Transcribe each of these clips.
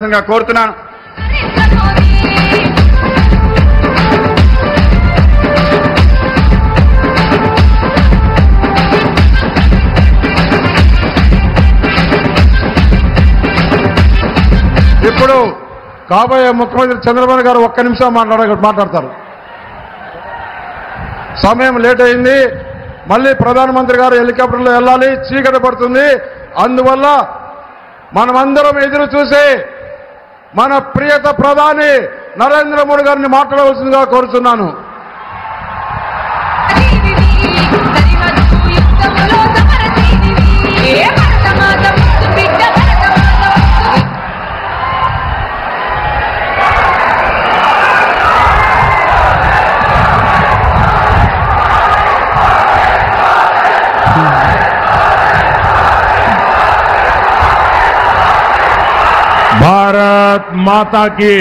కోరుతున్నాను. ఇప్పుడు కాబోయే ముఖ్యమంత్రి చంద్రబాబు గారు ఒక్క నిమిషం మాట్లాడతారు. సమయం లేట్ అయింది. మళ్ళీ ప్రధానమంత్రి గారు హెలికాప్టర్లో వెళ్ళాలి, చీకటి పడుతుంది. అందువల్ల మనమందరం ఎదురు చూసి మన ప్రియత ప్రధాని నరేంద్ర మోడీ గారిని మాట్లాడవలసిందిగా కోరుతున్నాను. भारत माता की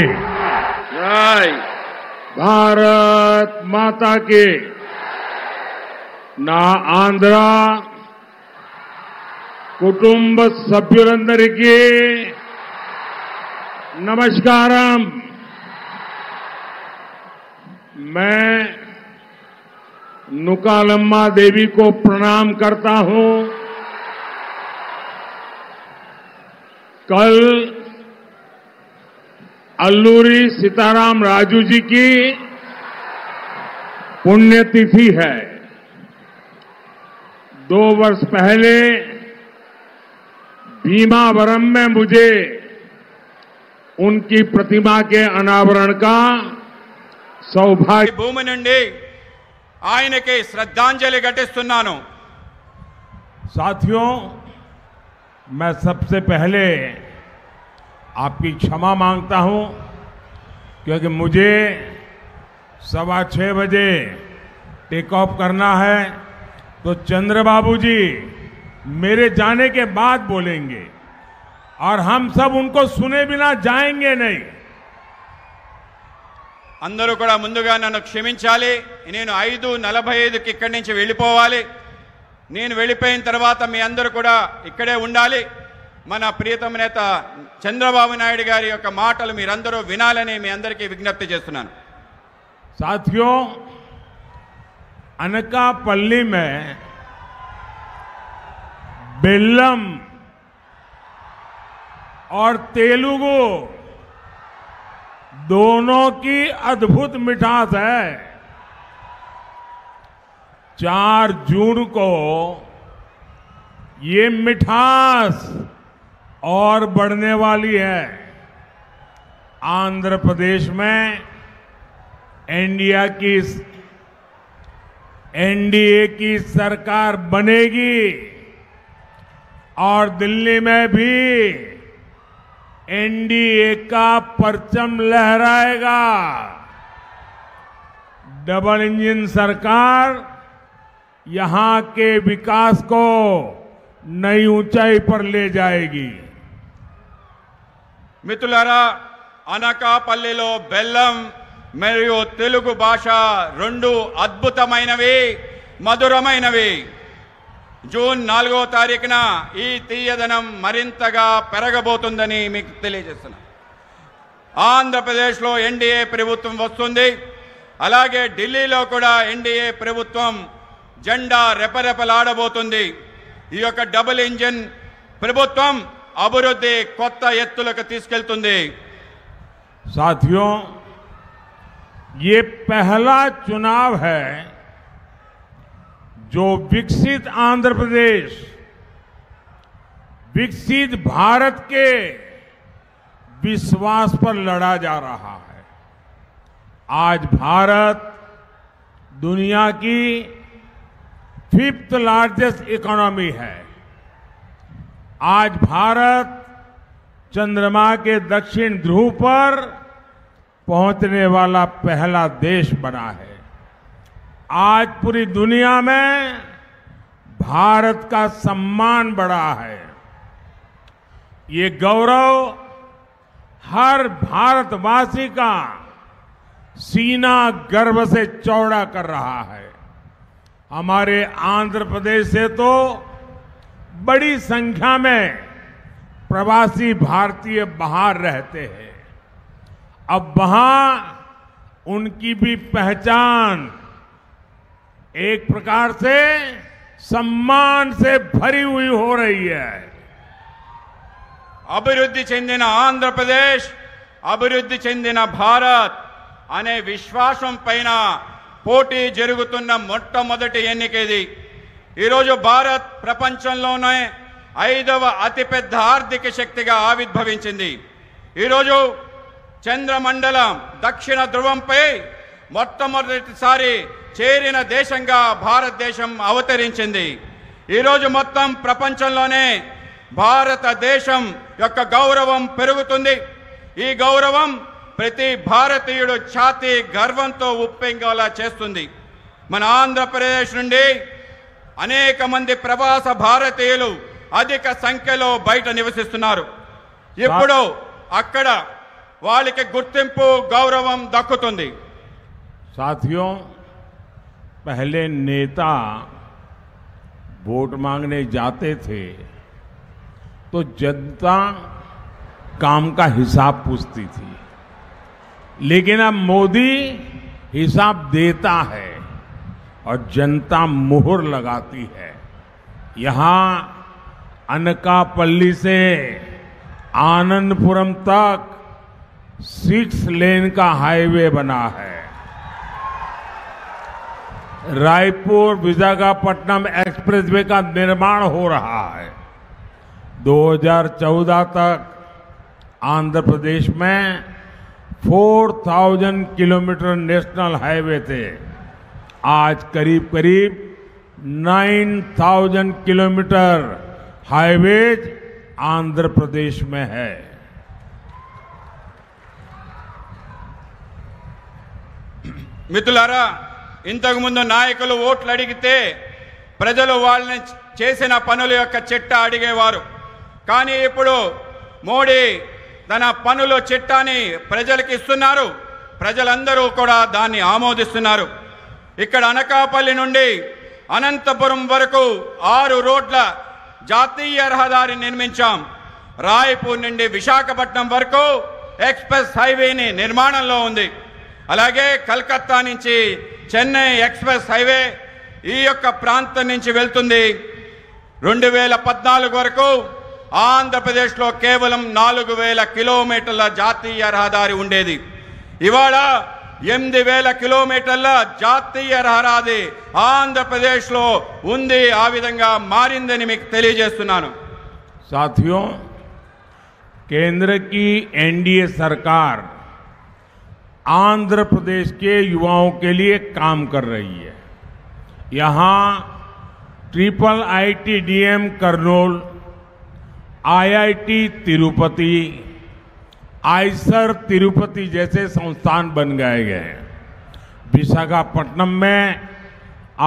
జై. भारत माता की నా ఆంధ్ర కుటుంబ సభ్యులందరికీ नमस्कारम। मैं नुकालम्मा देवी को प्रणाम करता हूं। कल अल्लूरी सीताराम राजू जी की पुण्यतिथि है। 2 वर्ष पहले भीमावरम में मुझे उनकी प्रतिमा के अनावरण का सौभाग्य। భూమి నుండి ఆయనకి శ్రద్ధాంజలి ఘటిస్తున్నాను। साथियों, मैं सबसे पहले आपकी क्षमा मांगता हूं क्योंकि मुझे 6:15 बजे टेक ऑफ करना है, तो चंद्रबाबू जी मेरे जाने के बाद बोलेंगे और हम सब उनको सुने बिना जाएंगे नहीं। అందరూ కూడా ముందుగా నన్ను క్షమించాలి। నేను 5:45కి ఇక్కడి నుంచి వెళ్ళిపోవాలి। నేను వెళ్ళిపోయిన తర్వాత మీ అందరూ కూడా ఇక్కడే ఉండాలి। మన ప్రియతమ నేత చంద్రబాబు నాయుడు గారి యొక్క మాటలు మీరందరూ వినాలని మీ అందరికీ విజ్ఞప్తి చేస్తున్నాను। साथियों, అనకాపల్లి में बेल्लम और तेलुगु दोनों की अद्भुत मिठास है। 4 जून को ये मिठास और बढ़ने वाली है। आंध्र प्रदेश में एनडीए की सरकार बनेगी और दिल्ली में भी एनडीए का परचम लहराएगा। डबल इंजन सरकार यहां के विकास को नई ऊंचाई पर ले जाएगी। మిత్రులారా, అనకాపల్లిలో బెల్లం మరియు తెలుగు భాష రెండు అద్భుతమైనవి, మధురమైనవి। జూన్ 4వ తారీఖున ఈ తీయదనం మరింతగా పెరగబోతుందని మీకు తెలియజేస్తున్నా। ఆంధ్రప్రదేశ్లో ఎన్డీఏ ప్రభుత్వం వస్తుంది, అలాగే ఢిల్లీలో కూడా ఎన్డీఏ ప్రభుత్వం జెండా రెపరెపలాడబోతుంది। ఈ యొక్క డబుల్ ఇంజిన్ ప్రభుత్వం అభివృద్ధి కొత్త ఎత్తులకు తీసుకెళ్తుంది। साथियों, ये पहला चुनाव है जो विकसित आंध्र प्रदेश, विकसित भारत के विश्वास पर लड़ा जा रहा है। आज भारत दुनिया की 5th लार्जेस्ट इकोनॉमी है। आज भारत चंद्रमा के दक्षिण ध्रुव पर पहुंचने वाला पहला देश बना है। आज पूरी दुनिया में भारत का सम्मान बढ़ा है। ये गौरव हर भारतवासी का सीना गर्व से चौड़ा कर रहा है। हमारे आंध्र प्रदेश से तो बड़ी संख्या में प्रवासी भारतीय बाहर रहते हैं, अब वहां उनकी भी पहचान एक प्रकार से सम्मान से भरी हुई हो रही है। అభివృద్ధి చెందిన ఆంధ్రప్రదేశ్, అభివృద్ధి చెందిన భారత్ అనే విశ్వాసం పైన పోటీ జరుగుతున్న మొట్టమొదటి ఎన్నిక ఇది. ఈరోజు భారత్ ప్రపంచంలోనే 5వ అతిపెద్ద ఆర్థిక శక్తిగా ఆవిర్భవించింది. ఈరోజు చంద్రమండలం దక్షిణ ధ్రువంపై మొట్టమొదటిసారి చేరిన దేశంగా భారతదేశం అవతరించింది. ఈరోజు మొత్తం ప్రపంచంలోనే భారతదేశం యొక్క గౌరవం పెరుగుతుంది. ఈ గౌరవం ప్రతి భారతీయుడు ఛాతీ గర్వంతో ఉప్పొంగేలా చేస్తుంది. మన ఆంధ్రప్రదేశ్ నుండి అనేక మంది ప్రవాస భారతీయులు అధిక సంఖ్యలో బయట నివసిస్తున్నారు. ఇప్పుడు అక్కడ వాళ్ళకి గుర్తింపు గౌరవం దక్కుతుంది. साथियों, पहले नेता वोट मांगने जाते थे तो जनता काम का हिसाब पूछती थी, लेकिन अब मोदी हिसाब देता है और जनता मुहर लगाती है। यहां अनकापल्ली से आनंदपुरम तक 6 लेन का हाईवे बना है। रायपुर विशाखापट्टनम एक्सप्रेसवे का निर्माण हो रहा है। 2014 तक आंध्र प्रदेश में 4000 किलोमीटर नेशनल हाईवे थे, आज करीब करीब 9000 किलोमीटर हाईवेज आंध्र प्रदेश में है। మిత్రులారా, ఇంతకు ముందు నాయకులు ఓట్లు అడిగితే ప్రజలు వాళ్ళని చేసిన పనుల యొక్క చిట్టా అడిగేవారు. కానీ ఇప్పుడు మోడీ తన పనుల చిట్టాని ప్రజలకు ఇస్తున్నారు. ప్రజలందరూ కూడా దాన్ని ఆమోదిస్తున్నారు. ఇక్కడ అనకాపల్లి నుండి అనంతపురం వరకు 6 రోడ్ల జాతీయ రహదారి నిర్మించాం. రాయపూర్ నుండి విశాఖపట్నం వరకు ఎక్స్ప్రెస్ హైవేని నిర్మాణంలో ఉంది. అలాగే కలకత్తా నుంచి చెన్నై ఎక్స్ప్రెస్ హైవే ఈ యొక్క ప్రాంతం నుంచి వెళ్తుంది. 2014 వరకు ఆంధ్రప్రదేశ్లో కేవలం 4000 కిలోమీటర్ల జాతీయ రహదారి ఉండేది. ఇవాళ 8000 కిలోమీటర్ల జాతీయ రహదారి ఆంధ్రప్రదేశ్లో ఉంది. ఆ విధంగా మారిందని మీకు తెలియజేస్తున్నాను. साथियों, केंद्र की एनडीए सरकार आंध्र प्रदेश के युवाओं के लिए काम कर रही है। यहां IIITDM Kurnool, IIT Tirupati, Eicher Tirupati जैसे संस्थान बन गए हैं। विशाखापट्टनम में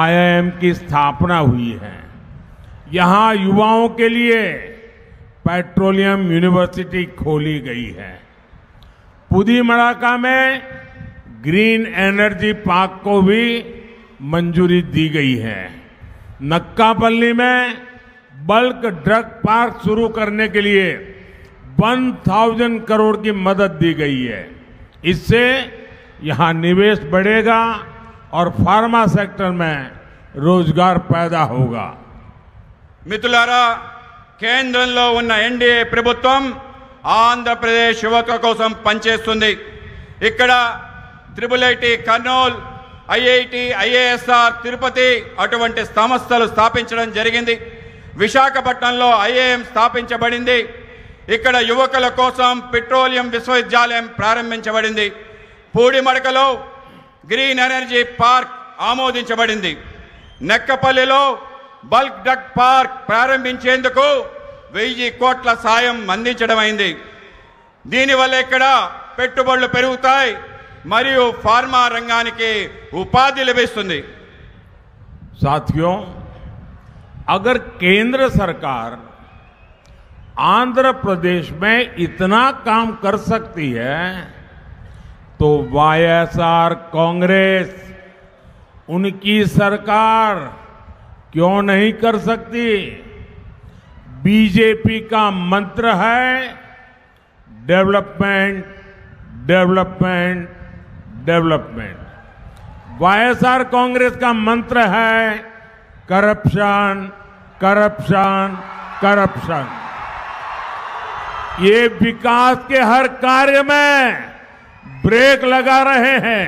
IIM की स्थापना हुई है। यहां युवाओं के लिए पेट्रोलियम यूनिवर्सिटी खोली गई है। पुदीमड़ाका में ग्रीन एनर्जी पार्क को भी मंजूरी दी गई है। नक्कापल्ली में बल्क ड्रग पार्क शुरू करने के लिए 1000 करोड़ की मदद दी गई है। इससे यहां निवेश बढ़ेगा और फार्मा सेक्टर में रोजगार पैदा होगा। మిత్రులారా, కేంద్రంలో ఉన్న ఎన్డీఏ ప్రభుత్వం ఆంధ్రప్రదేశ్ యువత కోసం పనిచేస్తుంది. ఇక్కడ IIIT Kurnool, IIT, IISR Tirupati అటువంటి సంస్థలు స్థాపించడం జరిగింది. విశాఖపట్నంలో IIM స్థాపించబడింది. ఇక్కడ యువకుల కోసం పెట్రోలియం విశ్వవిద్యాలయం ప్రారంభించబడింది. పూడిమడకలో గ్రీన్ ఎనర్జీ పార్క్ ఆమోదించబడింది. నెక్కపల్లిలో బల్క్ డ్రగ్ పార్క్ ప్రారంభించేందుకు 1000 కోట్ల సాయం అందించడమైంది. దీనివల్ల ఇక్కడ పెట్టుబడులు పెరుగుతాయి మరియు ఫార్మా రంగానికి ఉపాధి లభిస్తుంది. साथियों, अगर केंद्र सरकार आंध्र प्रदेश में इतना काम कर सकती है तो वाईएसआर कांग्रेस, उनकी सरकार क्यों नहीं कर सकती? बीजेपी का मंत्र है development, development, development. YSR Congress का मंत्र है करप्शन, करप्शन, करप्शन। ये विकास के हर कार्य में ब्रेक लगा रहे हैं।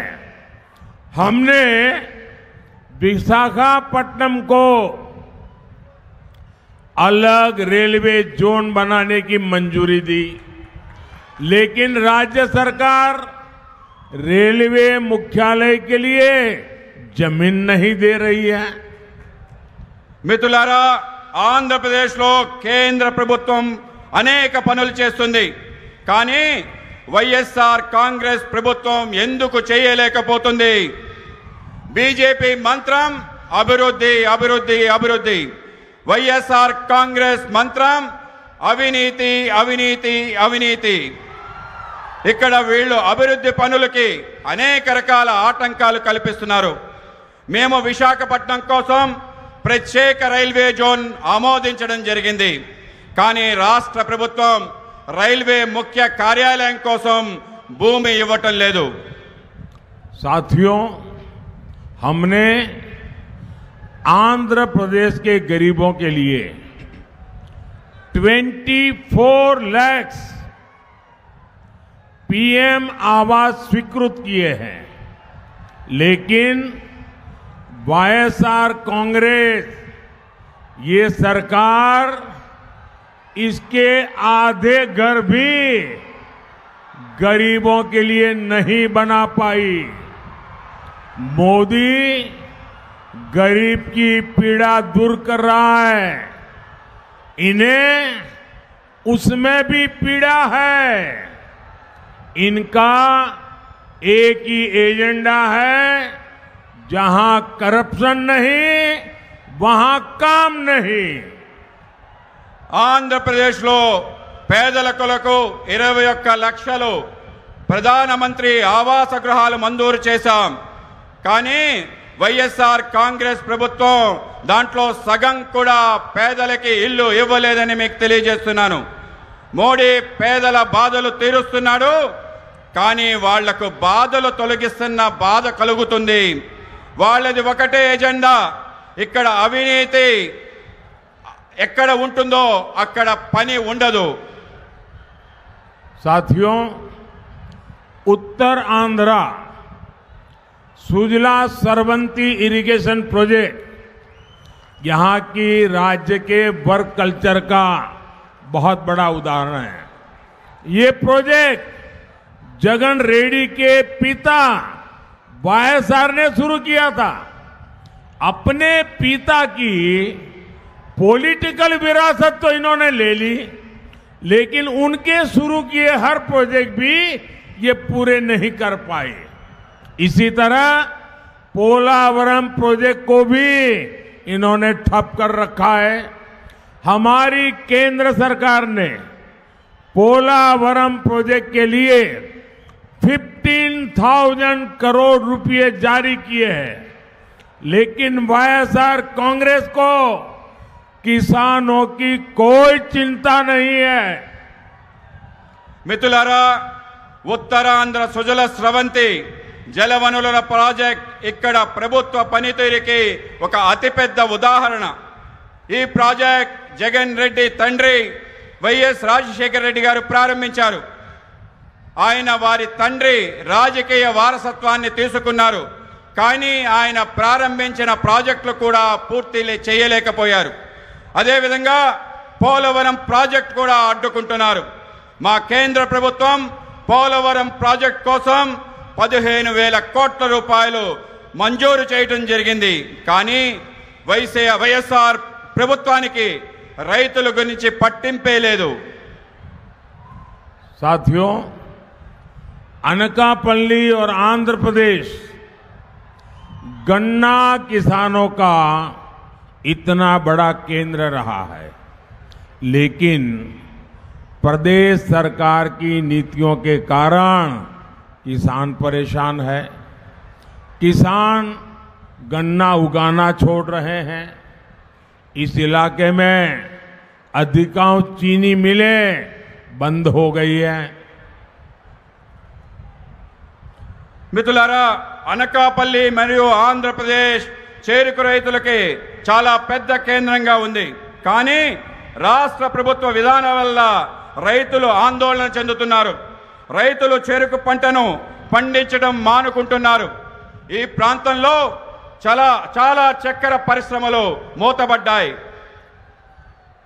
हमने विशाखापट्टनम को अलग रेलवे जोन बनाने की मंजूरी दी, लेकिन राज्य सरकार रेलवे मुख्यालय के लिए जमीन नहीं दे रही है। మిత్రులారా, ఆంధ్రప్రదేశ్లో కేంద్ర ప్రభుత్వం అనేక పనులు చేస్తుంది. కానీ వైఎస్ఆర్ కాంగ్రెస్ ప్రభుత్వం ఎందుకు చేయలేకపోతుంది? బీజేపీ మంత్రం అభివృద్ధి, అభివృద్ధి, అభివృద్ధి. వైఎస్ఆర్ కాంగ్రెస్ మంత్రం అవినీతి, అవినీతి, అవినీతి. ఇక్కడ వీళ్ళు అభివృద్ధి పనులకి అనేక రకాల ఆటంకాలు కల్పిస్తున్నారు. మేము విశాఖపట్నం కోసం ప్రత్యేక రైల్వే జోన్ ఆమోదించడం జరిగింది. కానీ రాష్ట్ర ప్రభుత్వం రైల్వే ముఖ్య కార్యాలయం కోసం భూమి ఇవ్వటం లేదు. साथियों, हमने आंध्र प्रदेश के गरीबों के लिए 24 लाख पीएम आवास स्वीकृत किए हैं, लेकिन वाईएसआर कांग्रेस ये सरकार इसके आधे घर भी गरीबों के लिए नहीं बना पाई। मोदी गरीब की पीड़ा दूर कर रहा है, इन्हें उसमें भी पीड़ा है। इनका एक ही एजेंडा है, जहां करप्शन नहीं वहां काम नहीं। ఆంధ్రప్రదేశ్లో పేదల కొరకు 21 లక్షలు ప్రధానమంత్రి ఆవాస గృహాలు మంజూరు చేశాం. కానీ వైఎస్ఆర్ కాంగ్రెస్ ప్రభుత్వం దాంట్లో సగం కూడా పేదలకి ఇల్లు ఇవ్వలేదని మీకు తెలియజేస్తున్నాను. మోడీ పేదల బాధలు తీరుస్తున్నాడు, కానీ వాళ్లకు బాధలు తొలగిస్తున్న బాధ కలుగుతుంది. వాళ్ళది ఒకటే ఎజెండా. ఇక్కడ అవినీతి ఎక్కడ ఉంటుందో అక్కడ పని ఉండదు. साथियों, उत्तर आंध्रा सुजला सरवंती इरिगेशन प्रोजेक्ट यहां की राज्य के वर्क कल्चर का बहुत बड़ा उदाहरण है। ये प्रोजेक्ट जगन रेड्डी के पिता वाईएसआर ने शुरू किया था। अपने पिता की पॉलिटिकल विरासत तो इन्होंने ले ली, लेकिन उनके शुरू किए हर प्रोजेक्ट भी ये पूरे नहीं कर पाए। इसी तरह पोलावरम प्रोजेक्ट को भी इन्होंने ठप कर रखा है। हमारी केंद्र सरकार ने पोलावरम प्रोजेक्ट के लिए 15,000 करोड़ रुपए जारी किए हैं, लेकिन वाईएसआर कांग्रेस को किसानों की कोई चिंता नहीं है। మిత్రులారా, ఉత్తరాంధ్ర సుజల స్రవంతి జలవనరుల ప్రాజెక్ట్ ఇక్కడ ప్రభుత్వ పనితీరుకి ఒక అతిపెద్ద ఉదాహరణ. ఈ ప్రాజెక్ట్ జగన్ రెడ్డి తండ్రి వైఎస్ రాజశేఖర రెడ్డి గారు ప్రారంభించారు. ఆయన వారి తండ్రి రాజకీయ వారసత్వాన్ని తీసుకున్నారు, కానీ ఆయన ప్రారంభించిన ప్రాజెక్టులు కూడా పూర్తి చేయలేకపోయారు. అదేవిధంగా పోలవరం ప్రాజెక్ట్ కూడా అడ్డుకుంటున్నారు. మా కేంద్ర ప్రభుత్వం పోలవరం ప్రాజెక్ట్ కోసం 15,000 కోట్ల రూపాయలు మంజూరు చేయడం జరిగింది. కానీ వైఎస్ఆర్ ప్రభుత్వానికి రైతుల గురించి పట్టింపే లేదు. साथियों, अनकापल्ली और आंध्र प्रदेश गन्ना किसानों का इतना बड़ा केंद्र रहा है, लेकिन प्रदेश सरकार की नीतियों के कारण किसान परेशान है। किसान गन्ना उगाना छोड़ रहे हैं। इस इलाके में अधिकांश चीनी मिलें बंद हो गई है। మిత్రులారా, అనకాపల్లి మరియు ఆంధ్రప్రదేశ్ చెరుకు రైతులకి చాలా పెద్ద కేంద్రంగా ఉంది. కానీ రాష్ట్ర ప్రభుత్వ విధానం వల్ల రైతులు ఆందోళన చెందుతున్నారు. రైతులు చెరుకు పంటను పండించడం మానుకుంటున్నారు. ఈ ప్రాంతంలో చాలా చక్కెర పరిశ్రమలు మూతబడ్డాయి.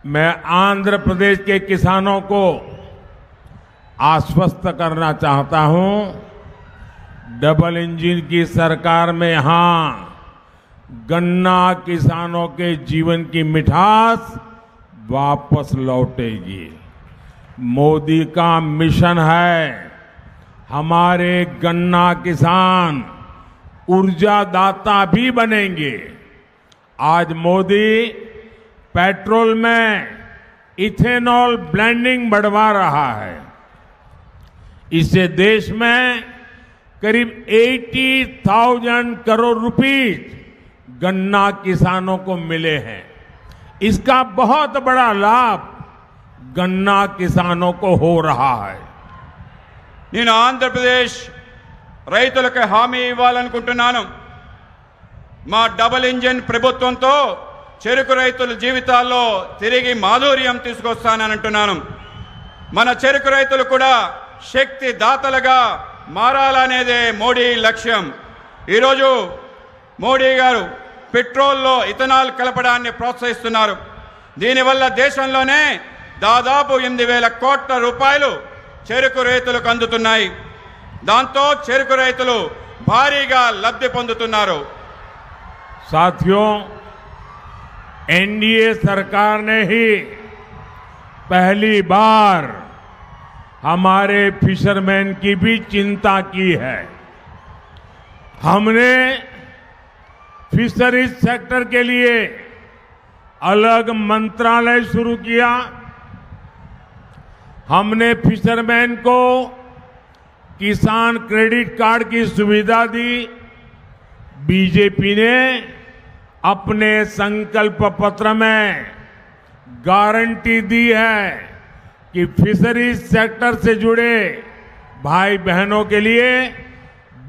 मैं आंध्र प्रदेश के किसानों को आश्वस्त करना चाहता हूं, डबल इंजन की सरकार में यहां गन्ना किसानों के जीवन की मिठास वापस लौटेगी। मोदी का मिशन है हमारे गन्ना किसान ऊर्जादाता भी बनेंगे। आज मोदी पेट्रोल में इथेनॉल ब्लेंडिंग बढ़वा रहा है। इससे देश में करीब 80,000 करोड़ रुपीस गन्ना किसानों को मिले हैं। इसका बहुत बड़ा लाभ गन्ना किसानों को हो रहा है। నేను ఆంధ్రప్రదేశ్ రైతులకు హామీ ఇవ్వాలనుకుంటున్నాను. మా డబుల్ ఇంజిన్ ప్రభుత్వంతో చెరుకు రైతుల జీవితాల్లో తిరిగి మాధుర్యం తీసుకొస్తానని అంటున్నాను. మన చెరుకు రైతులు కూడా శక్తి దాతలుగా మారాలనేదే మోడీ లక్ష్యం. ఈరోజు మోడీ గారు పెట్రోల్లో ఇథనాల్ కలపడాన్ని ప్రోత్సహిస్తున్నారు. దీనివల్ల దేశంలోనే దాదాపు 8,000 కోట్ల రూపాయలు చెరుకు రైతులకు అందుతున్నాయి. దాంతో చెరుకు రైతులు భారీగా లబ్ధి పొందుతున్నారు. साथियों, एनडीए सरकार ने ही पहली बार हमारे फिशरमैन की भी चिंता की है। हमने फिशरीज सेक्टर के लिए अलग मंत्रालय शुरू किया। हमने फिशरमैन को किसान क्रेडिट कार्ड की सुविधा दी। बीजेपी ने अपने संकल्प पत्र में गारंटी दी है कि फिशरीज सेक्टर से जुड़े भाई बहनों के लिए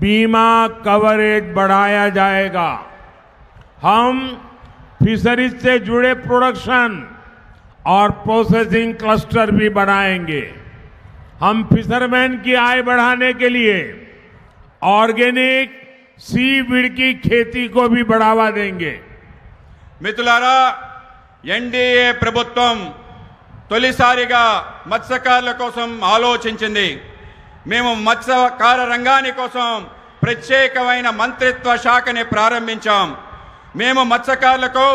बीमा कवरेज बढ़ाया जाएगा। हम फिशरीज से जुड़े प्रोडक्शन और प्रोसेसिंग क्लस्टर भी बढ़ाएंगे। हम फिशरमैन की आय बढ़ाने के लिए ऑर्गेनिक सीवीड की खेती को भी बढ़ावा देंगे। మిత్రులారా, ఎన్డీఏ ప్రభుత్వం తొలిసారిగా మత్స్యకారుల కోసం ఆలోచించింది. మేము మత్స్యకార రంగాని కోసం ప్రత్యేకమైన మంత్రిత్వ శాఖని ప్రారంభించాం. మేము మత్స్యకారులకు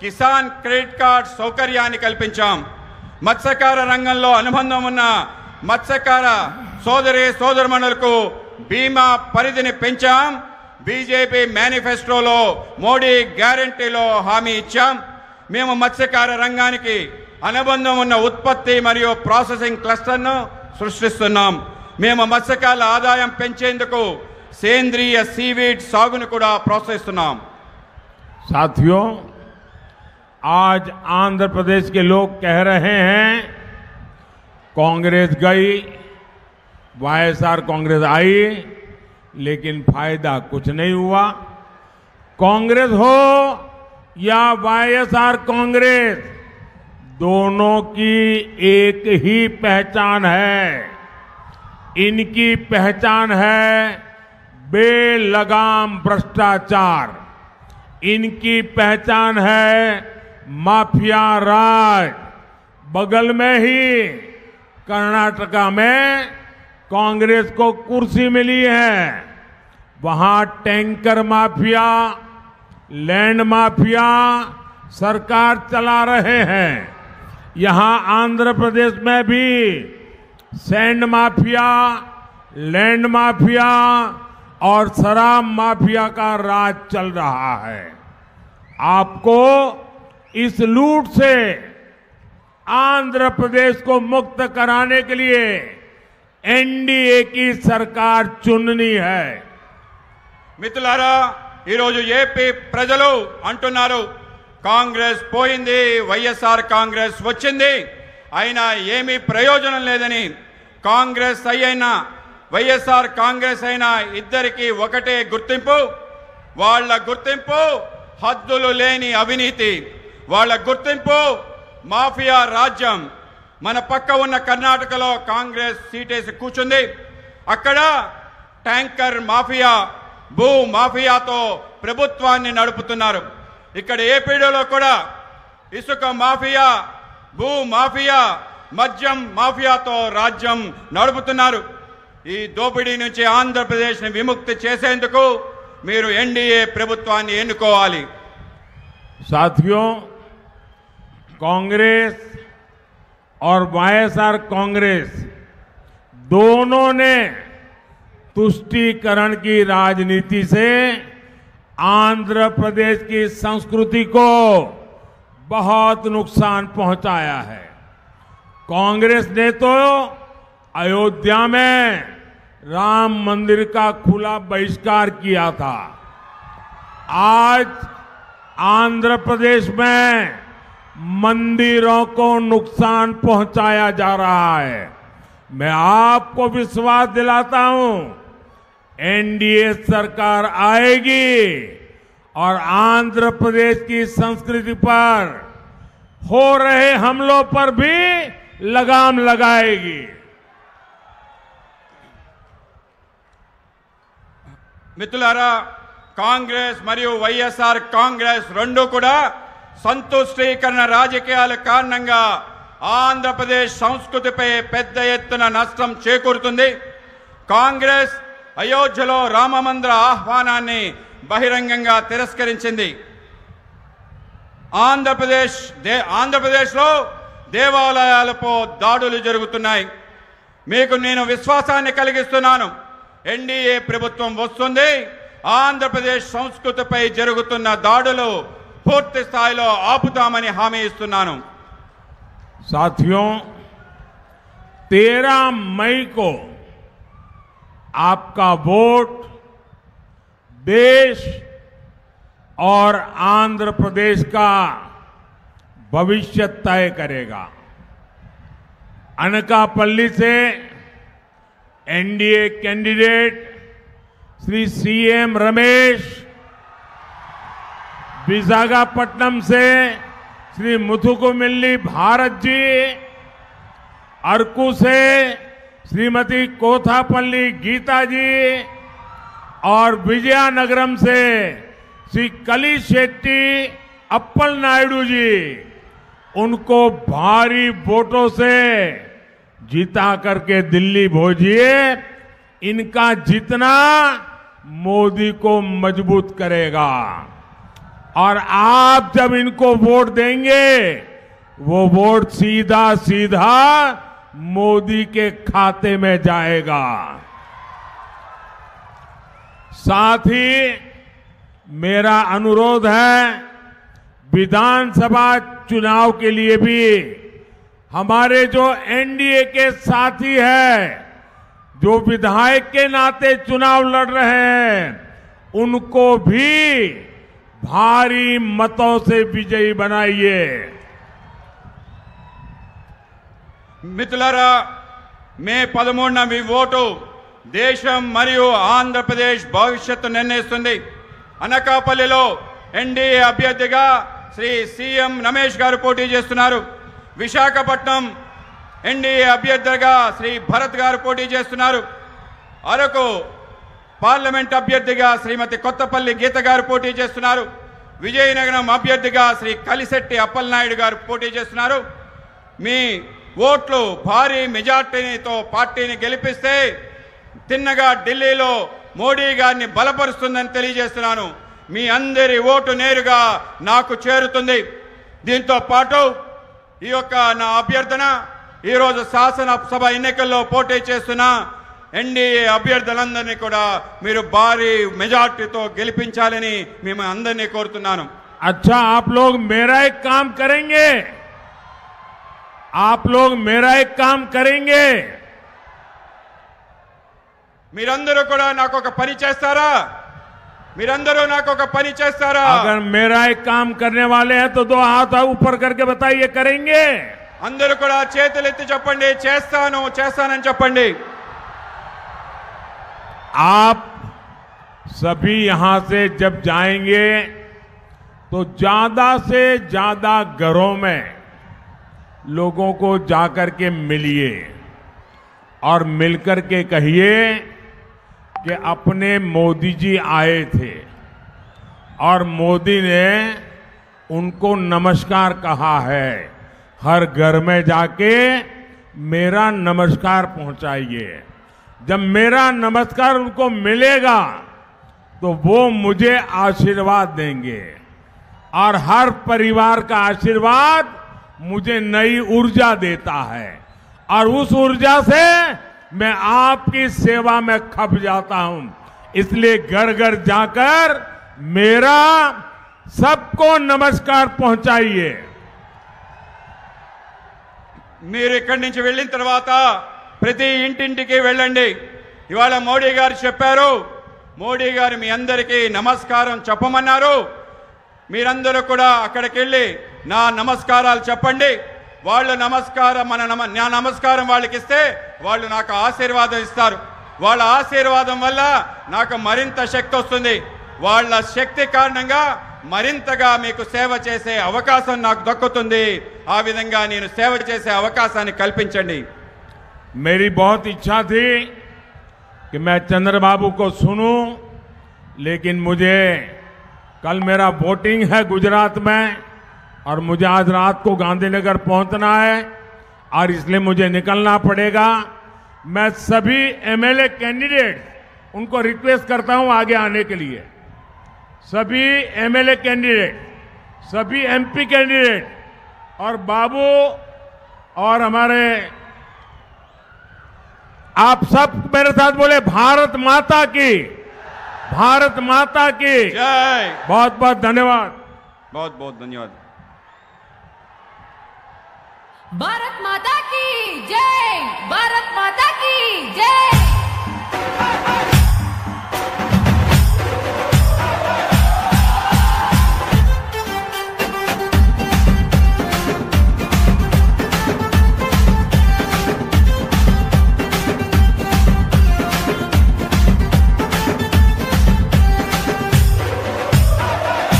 కిసాన్ క్రెడిట్ కార్డ్ సౌకర్యాన్ని కల్పించాం. మత్స్యకార రంగంలో అనుబంధం ఉన్న మత్స్యకార సోదరుమణులకు బీమా పరిధిని పెంచాం. బీజేపీ మేనిఫెస్టోలో మోడీ గ్యారంటీలో హామీ ఇచ్చాం. మేము మత్స్యకార రంగానికి అనుబంధం ఉన్న ఉత్పత్తి మరియు ప్రాసెసింగ్ క్లస్టర్ను సృష్టిస్తున్నాం. మేము మత్స్యకారుల ఆదాయం పెంచేందుకు సేంద్రియ సీవీడ్ సాగును కూడా ప్రోత్సహిస్తున్నాం. साथियों, आज आंध्र प्रदेश के लोग कह रहे हैं कांग्रेस गई, वाईएसआर कांग्रेस आई, लेकिन फायदा कुछ नहीं हुआ। कांग्रेस हो या वाईएसआर कांग्रेस, दोनों की एक ही पहचान है। इनकी पहचान है बेलगाम भ्रष्टाचार। इनकी पहचान है माफिया राज। बगल में ही कर्नाटका में कांग्रेस को कुर्सी मिली है, वहां टैंकर माफिया, लैंड माफिया सरकार चला रहे हैं। यहां आंध्र प्रदेश में भी सैंड माफिया, लैंड माफिया और शराब माफिया का राज चल रहा है। आपको इस लूट से आंध्र प्रदेश को मुक्त कराने के लिए एनडीए की सरकार चुननी है। మిత్రులారా, ఈరోజు ఏపీ ప్రజలు అంటున్నారు కాంగ్రెస్ పోయింది, వైఎస్ఆర్ కాంగ్రెస్ వచ్చింది, అయినా ఏమీ ప్రయోజనం లేదని కాంగ్రెస్ అయినా వైఎస్ఆర్ కాంగ్రెస్ అయినా ఇద్దరికి ఒకటే గుర్తింపు. వాళ్ళ గుర్తింపు హద్దులు లేని అవినీతి, వాళ్ళ గుర్తింపు మాఫియా రాజ్యం. మన పక్క ఉన్న కర్ణాటకలో కాంగ్రెస్ సీటేసి కూర్చుంది. అక్కడ ట్యాంకర్ మాఫియా, భూ మాఫియాతో ప్రభుత్వాన్ని నడుపుతున్నారు. ఇక్కడ ఏపీలో కూడా ఇసుక మాఫియా, భూ మాఫియా, మద్యం మాఫియాతో రాజ్యం నడుపుతున్నారు. ఈ దోపిడీ నుంచి ఆంధ్రప్రదేశ్ని విముక్తి చేసేందుకు మీరు ఎన్డీఏ ప్రభుత్వాన్ని ఎన్నుకోవాలి. साथियों, कांग्रेस और वाईएसआर कांग्रेस दोनों ने तुष्टीकरण की राजनीति से आंध्र प्रदेश की संस्कृति को बहुत नुकसान पहुंचाया है। कांग्रेस ने तो अयोध्या में राम मंदिर का खुला बहिष्कार किया था। आज आंध्र प्रदेश में मंदिरों को नुकसान पहुंचाया जा रहा है। मैं आपको विश्वास दिलाता हूं, एनडीए सरकार आएगी और आंध्र प्रदेश की संस्कृति पर हो रहे हमलों पर भी लगाम लगाएगी। మిత్రులారా, కాంగ్రెస్ మరియు వైఎస్ఆర్ కాంగ్రెస్ రెండు కూడా సంతుష్టీకరణ రాజకీయాల కారణంగా ఆంధ్రప్రదేశ్ సంస్కృతిపై పెద్ద ఎత్తున నష్టం చేకూరుతుంది. కాంగ్రెస్ అయోధ్యలో రామమందిర ఆహ్వానాన్ని బహిరంగంగా తిరస్కరించింది. ఆంధ్రప్రదేశ్లో దేవాలయాలపై దాడులు జరుగుతున్నాయి. మీకు నేను విశ్వాసాన్ని కలిగిస్తున్నాను, ఎన్డీఏ ప్రభుత్వం వస్తుంది, ఆంధ్రప్రదేశ్ సంస్కృతిపై జరుగుతున్న దాడులు పూర్తి స్థాయిలో ఆపుతామని హామీ ఇస్తున్నాను. साथियों, 13 मई को आपका वोट देश और आंध्र प्रदेश का भविष्य तय करेगा। अनकापल्ली से NDA candidate Shri CM Ramesh, Visakhapatnam से श्री मुथुकुमिल्ली भारत जी, अरकू से श्रीमती कोथापल्ली गीता जी और विजयनगरम से श्री कली शेट्टी अप्पल नायडू जी, उनको भारी वोटों से जीता करके दिल्ली भेजिए। इनका जीतना मोदी को मजबूत करेगा और आप जब इनको वोट देंगे, वो वोट सीधा सीधा मोदी के खाते में जाएगा। साथ ही मेरा अनुरोध है, विधानसभा चुनाव के लिए भी हमारे जो एनडीए के साथी हैं, जो विधायक के नाते चुनाव लड़ रहे हैं, उनको भी भारी मतों से विजयी बनाइए। మిత్రులారా, మే 13న మీ ఓటు దేశం మరియు ఆంధ్రప్రదేశ్ భవిష్యత్తు నిర్ణయిస్తుంది. అనకాపల్లిలో ఎన్డీఏ అభ్యర్థిగా శ్రీ సీఎం రమేష్ గారు పోటీ చేస్తున్నారు. విశాఖపట్నం ఎన్డీఏ అభ్యర్థిగా శ్రీ భరత్ గారు పోటీ చేస్తున్నారు. అరకు పార్లమెంట్ అభ్యర్థిగా శ్రీమతి కొత్తపల్లి గీత గారు పోటీ చేస్తున్నారు. విజయనగరం అభ్యర్థిగా శ్రీ కలిశెట్టి అప్పలనాయుడు గారు పోటీ చేస్తున్నారు. మీ ఓట్లు భారీ మెజార్టీతో పార్టీని గెలిపిస్తే తిన్నగా ఢిల్లీలో మోడీ గారిని బలపరుస్తుందని తెలియజేస్తున్నాను. మీ అందరి ఓటు నేరుగా నాకు చేరుతుంది. దీంతో పాటు ఈ యొక్క నా అభ్యర్థన, ఈరోజు శాసనసభ ఎన్నికల్లో పోటీ చేస్తున్న ఎన్డీఏ అభ్యర్థులందరినీ కూడా మీరు భారీ మెజార్టీతో గెలిపించాలని మేము అందరినీ కోరుతున్నాను. अच्छा, आप लोग मेरा एक काम करेंगे, आप लोग मेरा एक काम करेंगे। మీరందరూ కూడా నాకు ఒక పని చేస్తారా? మీరందరూ నాకు ఒక పని చేస్తారా? अगर मेरा एक काम करने वाले हैं तो दो हाथ ऊपर करके बताइए, करेंगे? అందరూ కూడా చేతులెత్తి చెప్పండి, చేస్తాను చేస్తానని చెప్పండి. आप सभी यहां से जब जाएंगे तो ज्यादा से ज्यादा घरों में लोगों को जाकर के मिलिए और मिलकर के कहिए कि अपने मोदी जी आए थे और मोदी ने उनको नमस्कार कहा है. हर घर में जाके मेरा नमस्कार पहुंचाइए. जब मेरा नमस्कार उनको मिलेगा तो वो मुझे आशीर्वाद देंगे और हर परिवार का आशीर्वाद मुझे नई ऊर्जा देता है और उस ऊर्जा से मैं आपकी सेवा में खप जाता हूं. इसलिए घर घर जाकर मेरा सबको नमस्कार पहुंचाइए. మీరు ఇక్కడి నుంచి వెళ్ళిన తర్వాత ప్రతి ఇంటింటికి వెళ్ళండి. ఇవాళ మోడీ గారు చెప్పారు, మోడీ గారు మీ అందరికీ నమస్కారం చెప్పమన్నారు. మీరందరూ కూడా అక్కడికి వెళ్ళి నా నమస్కారాలు చెప్పండి. వాళ్ళు నమస్కారం నా నమస్కారం వాళ్ళకి ఇస్తే వాళ్ళు నాకు ఆశీర్వాదం ఇస్తారు. వాళ్ళ ఆశీర్వాదం వల్ల నాకు మరింత శక్తి వస్తుంది. వాళ్ళ శక్తి కారణంగా మరింతగా మీకు సేవ చేసే అవకాశం నాకు దక్కుతుంది. ఆ విధంగా నేను సేవ చేసే అవకాశాన్ని కల్పించండి. मेरी बहुत इच्छा थी कि मैं चंद्रबाबू को सुनूं, लेकिन मुझे कल मेरा वोटिंग है गुजरात में और मुझे आज रात को गांधीनगर पहुंचना है और इसलिए मुझे निकलना पड़ेगा. मैं सभी एमएलए कैंडिडेट उनको रिक्वेस्ट करता हूं आगे आने के लिए. सभी एमएलए कैंडिडेट, सभी एमपी कैंडिडेट और बाबू और हमारे, आप सब मेरे साथ बोले भारत माता की, भारत माता की जय. बहुत बहुत धन्यवाद. बहुत बहुत धन्यवाद. भारत माता की जय, भारत माता की जय.